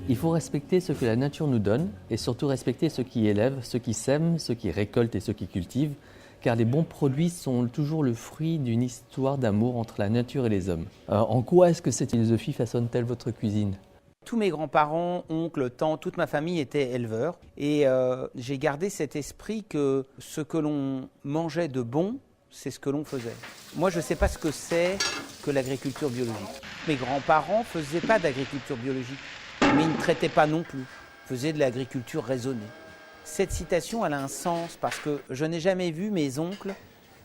Il faut respecter ce que la nature nous donne et surtout respecter ceux qui élèvent, ceux qui sèment, ceux qui récoltent et ceux qui cultivent, car les bons produits sont toujours le fruit d'une histoire d'amour entre la nature et les hommes. En quoi est-ce que cette philosophie façonne-t-elle votre cuisine ? Tous mes grands-parents, oncles, tantes, toute ma famille était éleveur et j'ai gardé cet esprit que ce que l'on mangeait de bon, c'est ce que l'on faisait. Moi, je ne sais pas ce que c'est que l'agriculture biologique. Mes grands-parents ne faisaient pas d'agriculture biologique, mais ils ne traitaient pas non plus. Ils faisaient de l'agriculture raisonnée. Cette citation, elle a un sens parce que je n'ai jamais vu mes oncles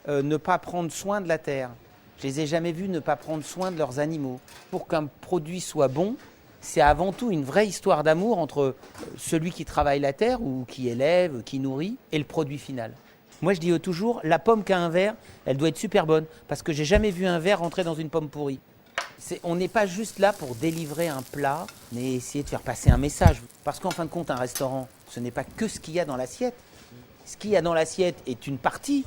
ne pas prendre soin de la terre. Je les ai jamais vus ne pas prendre soin de leurs animaux. Pour qu'un produit soit bon, c'est avant tout une vraie histoire d'amour entre celui qui travaille la terre ou qui élève, qui nourrit, et le produit final. Moi, je dis toujours, la pomme qui a un verre, elle doit être super bonne, parce que j'ai jamais vu un verre rentrer dans une pomme pourrie. On n'est pas juste là pour délivrer un plat, mais essayer de faire passer un message. Parce qu'en fin de compte, un restaurant, ce n'est pas que ce qu'il y a dans l'assiette. Ce qu'il y a dans l'assiette est une partie,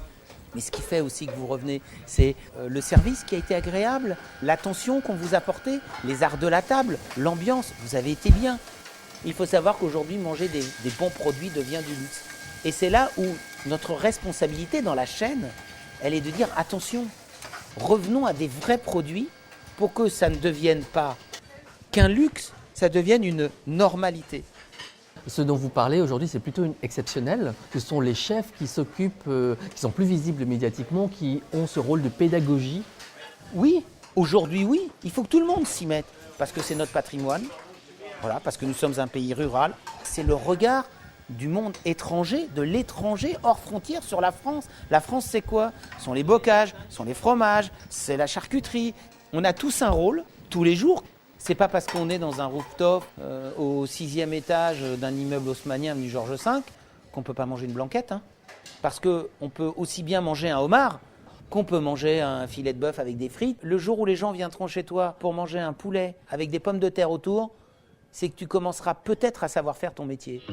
mais ce qui fait aussi que vous revenez, c'est le service qui a été agréable, l'attention qu'on vous a portée, les arts de la table, l'ambiance, vous avez été bien. Il faut savoir qu'aujourd'hui, manger des bons produits devient du luxe. Et c'est là où notre responsabilité dans la chaîne, elle est de dire attention, revenons à des vrais produits pour que ça ne devienne pas qu'un luxe, ça devienne une normalité. Ce dont vous parlez aujourd'hui, c'est plutôt exceptionnel. Ce sont les chefs qui s'occupent, qui sont plus visibles médiatiquement, qui ont ce rôle de pédagogie. Oui, aujourd'hui oui, il faut que tout le monde s'y mette, parce que c'est notre patrimoine, voilà, parce que nous sommes un pays rural. C'est le regard du monde étranger, de l'étranger hors frontière sur la France. La France, c'est quoi ? Ce sont les bocages, ce sont les fromages, c'est la charcuterie. On a tous un rôle, tous les jours. C'est pas parce qu'on est dans un rooftop au 6e étage d'un immeuble haussmannien du Georges V qu'on ne peut pas manger une blanquette. Hein. Parce qu'on peut aussi bien manger un homard qu'on peut manger un filet de bœuf avec des frites. Le jour où les gens viendront chez toi pour manger un poulet avec des pommes de terre autour, c'est que tu commenceras peut-être à savoir faire ton métier.